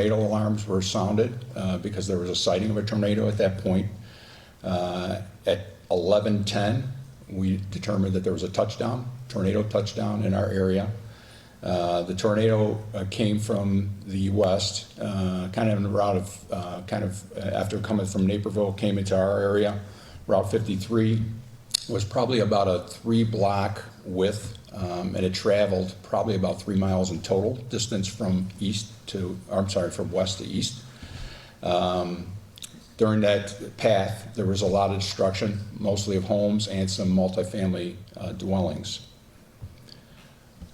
tornado alarms were sounded because there was a sighting of a tornado at that point. At 11:10, we determined that there was a tornado touchdown in our area. The tornado came from the west, kind of in the route of, after coming from Naperville, came into our area. Route 53 was probably about a 3-block width, and it traveled probably about 3 miles in total distance from from west to east. During that path, there was a lot of destruction, mostly of homes and some multifamily dwellings.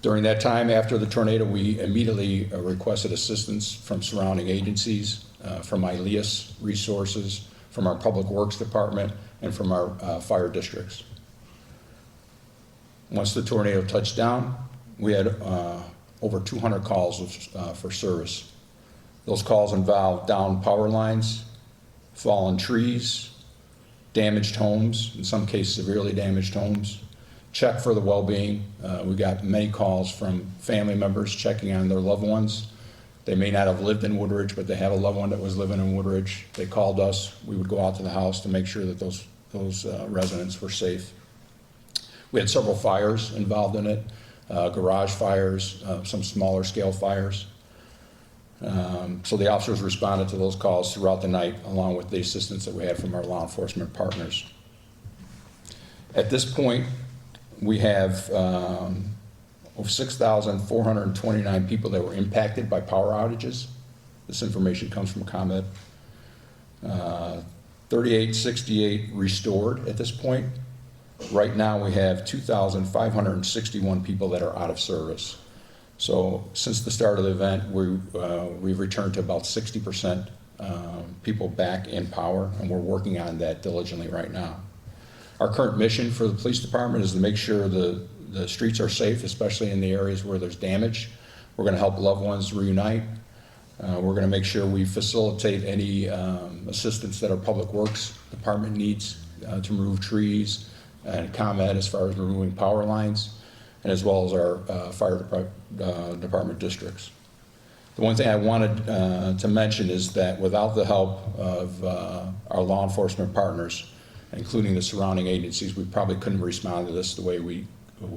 During that time, after the tornado, we immediately requested assistance from surrounding agencies, from ILEAS resources, from our Public Works Department, and from our fire districts. Once the tornado touched down, we had over 200 calls for service. Those calls involved downed power lines, fallen trees, damaged homes, in some cases severely damaged homes, check for the well-being. We got many calls from family members checking on their loved ones. They may not have lived in Woodridge, but they had a loved one that was living in Woodridge. They called us. We would go out to the house to make sure that those residents were safe. We had several fires involved in it, garage fires, some smaller scale fires. So the officers responded to those calls throughout the night, along with the assistance that we had from our law enforcement partners. At this point, we have over 6,429 people that were impacted by power outages. This information comes from ComEd. 3868 restored at this point. Right now we have 2,561 people that are out of service. So since the start of the event, we've returned to about 60% people back in power, and we're working on that diligently right now. Our current mission for the police department is to make sure the streets are safe, especially in the areas where there's damage. We're going to help loved ones reunite. We're going to make sure we facilitate any assistance that our Public Works Department needs to remove trees, and ComEd as far as removing power lines, and as well as our fire department districts. The one thing I wanted to mention is that without the help of our law enforcement partners, including the surrounding agencies, we probably couldn't respond to this the way we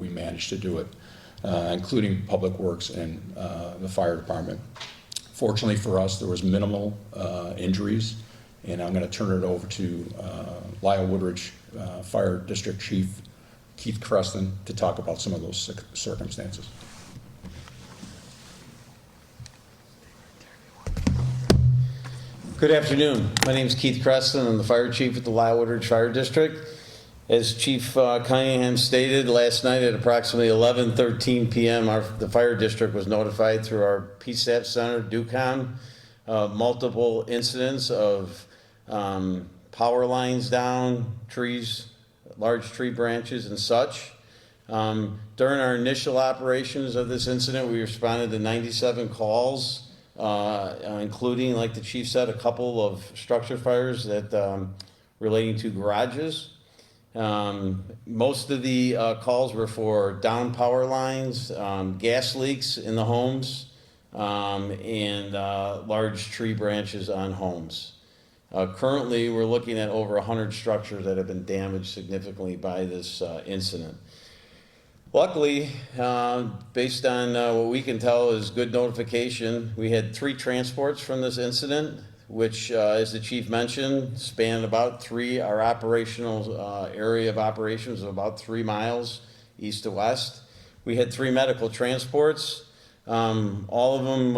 managed to do it, including Public Works and the fire department. Fortunately for us, there was minimal injuries, and I'm going to turn it over to Lisle Woodridge Fire District Chief Keith Creston to talk about some of those circumstances. Good afternoon. My name is Keith Creston. I'm the fire chief at the Lisle Woodridge Fire District. As Chief Cunningham stated, last night at approximately 11:13 p.m., the fire district was notified through our PSAP center, DUCOM, multiple incidents of power lines down, trees, large tree branches and such. During our initial operations of this incident, we responded to 97 calls, including, like the chief said, a couple of structure fires that relating to garages. Most of the calls were for down power lines, gas leaks in the homes, and large tree branches on homes. Currently, we're looking at over 100 structures that have been damaged significantly by this incident. Luckily, based on what we can tell is good notification, we had 3 transports from this incident, which, as the chief mentioned, spanned about our operational area of operations of about 3 miles east to west. We had 3 medical transports, all of them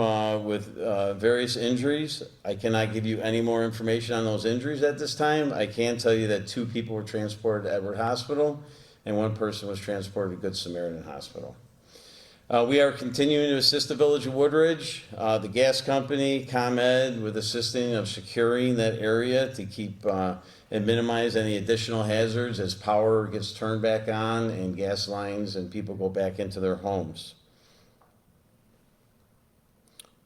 with various injuries. I cannot give you any more information on those injuries at this time. I can tell you that 2 people were transported to Edward Hospital, and 1 person was transported to Good Samaritan Hospital. We are continuing to assist the Village of Woodridge, the gas company, ComEd, with assisting of securing that area to keep and minimize any additional hazards as power gets turned back on and gas lines and people go back into their homes.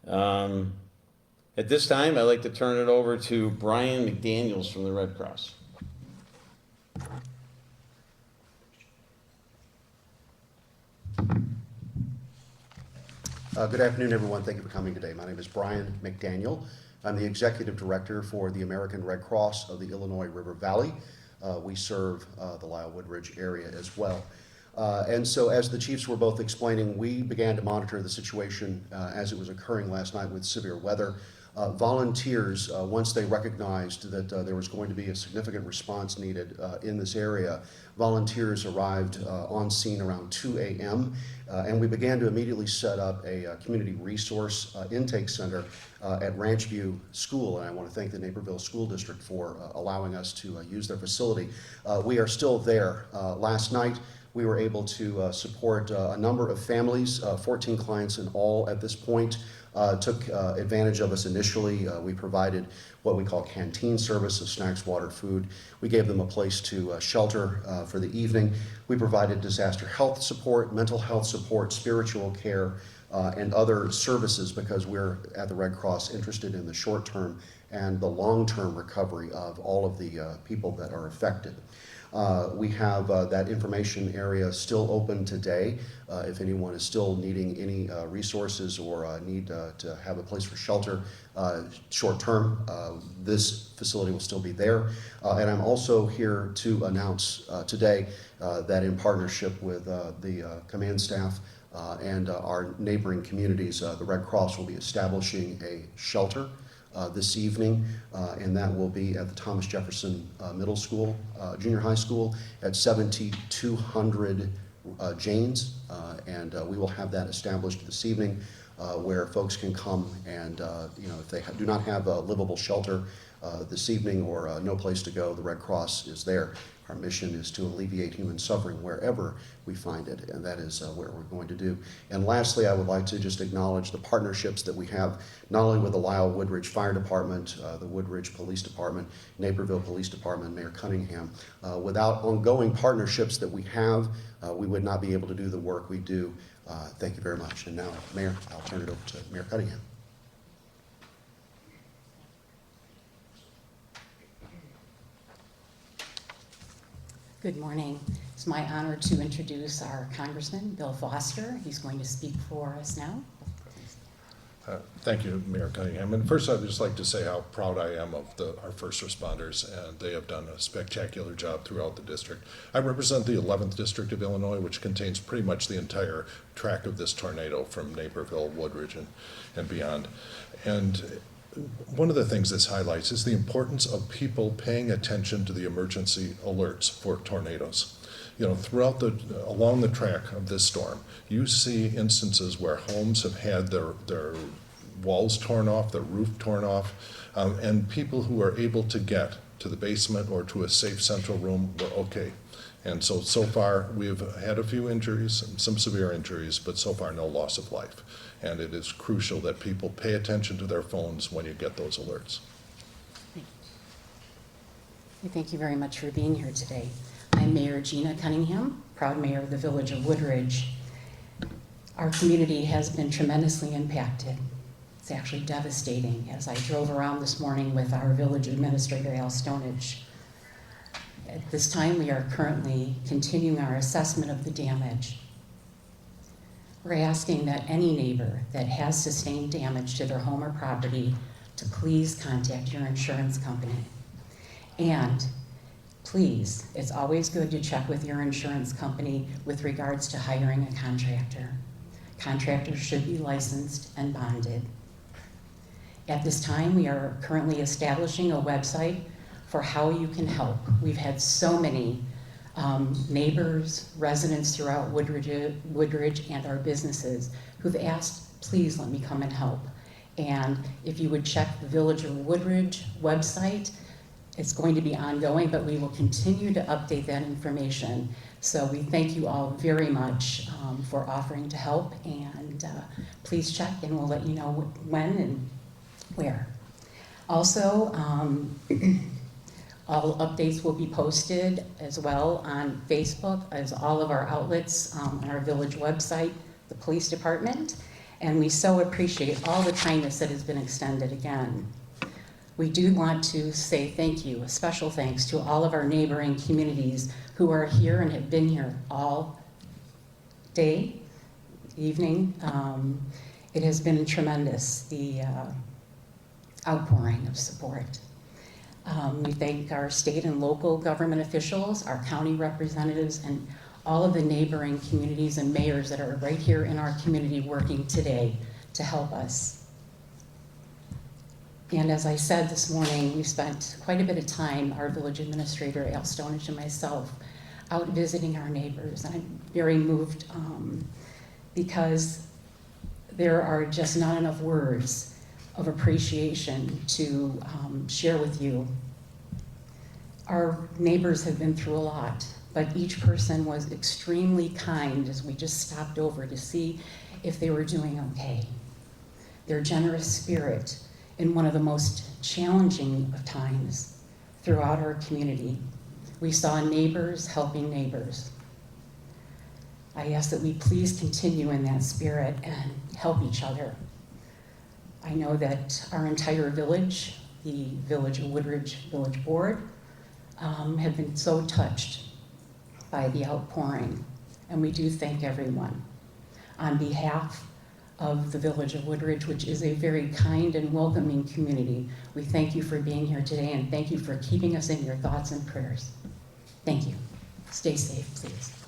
At this time, I'd like to turn it over to Brian McDaniels from the Red Cross. Good afternoon, everyone. Thank you for coming today. My name is Brian McDaniel. I'm the Executive Director for the American Red Cross of the Illinois River Valley. We serve the Lisle Woodridge area as well. And so as the chiefs were both explaining, we began to monitor the situation as it was occurring last night with severe weather. Volunteers, once they recognized that there was going to be a significant response needed in this area, volunteers arrived on scene around 2 a.m. And we began to immediately set up a community resource intake center at Ranchview School. And I want to thank the Naperville School District for allowing us to use their facility. We are still there. Last night, we were able to support a number of families, 14 clients in all at this point. Took advantage of us initially. We provided what we call canteen service of snacks, water, food. We gave them a place to shelter for the evening. We provided disaster health support, mental health support, spiritual care, and other services because we're at the Red Cross interested in the short-term and the long-term recovery of all of the people that are affected. We have that information area still open today. If anyone is still needing any resources or need to have a place for shelter short term, this facility will still be there. And I'm also here to announce today that in partnership with the command staff and our neighboring communities, the Red Cross will be establishing a shelter this evening, and that will be at the Thomas Jefferson Middle School, Junior High School at 7200 Janes, and we will have that established this evening where folks can come and, if they do not have a livable shelter this evening or no place to go, the Red Cross is there. Our mission is to alleviate human suffering wherever we find it, and that is what we're going to do. And lastly, I would like to just acknowledge the partnerships that we have, not only with the Lisle Woodridge Fire Department, the Woodridge Police Department, Naperville Police Department, Mayor Cunningham. Without ongoing partnerships that we have, we would not be able to do the work we do. Thank you very much. And now, Mayor, I'll turn it over to Mayor Cunningham. Good morning. It's my honor to introduce our Congressman, Bill Foster. He's going to speak for us now. Thank you, Mayor Cunningham. And first, I'd just like to say how proud I am of our first responders, and they have done a spectacular job throughout the district. I represent the 11th District of Illinois, which contains pretty much the entire tract of this tornado from Naperville, Woodridge, and beyond. And one of the things this highlights is the importance of people paying attention to the emergency alerts for tornadoes. Throughout along the track of this storm, you see instances where homes have had their walls torn off, their roof torn off, and people who are able to get to the basement or to a safe central room were okay. And so far, we've had a few injuries, some severe injuries, but so far no loss of life. And it is crucial that people pay attention to their phones when you get those alerts. Thank you very much for being here today. I'm Mayor Gina Cunningham, proud mayor of the Village of Woodridge. Our community has been tremendously impacted. It's actually devastating. As I drove around this morning with our village administrator, Al Stonage, at this time we are currently continuing our assessment of the damage. We're asking that any neighbor that has sustained damage to their home or property to please contact your insurance company. And please, it's always good to check with your insurance company with regards to hiring a contractor. Contractors should be licensed and bonded. At this time, we are currently establishing a website for how you can help. We've had so many neighbors, residents throughout Woodridge and our businesses who've asked, please let me come and help. And if you would check the Village of Woodridge website, it's going to be ongoing, but we will continue to update that information. So we thank you all very much for offering to help, and please check and we'll let you know when and where. Also, all updates will be posted as well on Facebook as all of our outlets on our village website, the police department, and we so appreciate all the kindness that has been extended again. We do want to say thank you, a special thanks to all of our neighboring communities who are here and have been here all day, evening. It has been tremendous, the outpouring of support. We thank our state and local government officials, our county representatives, and all of the neighboring communities and mayors that are right here in our community working today to help us. And as I said this morning, we spent quite a bit of time, our village administrator, Al Stonich, and myself, out visiting our neighbors. And I'm very moved because there are just not enough words of appreciation to share with you. Our neighbors have been through a lot, but each person was extremely kind as we just stopped over to see if they were doing okay. Their generous spirit in one of the most challenging of times throughout our community. We saw neighbors helping neighbors. I ask that we please continue in that spirit and help each other. I know that our entire village, the Village of Woodridge Village Board, have been so touched by the outpouring, and we do thank everyone. On behalf of the Village of Woodridge, which is a very kind and welcoming community, we thank you for being here today, and thank you for keeping us in your thoughts and prayers. Thank you. Stay safe, please.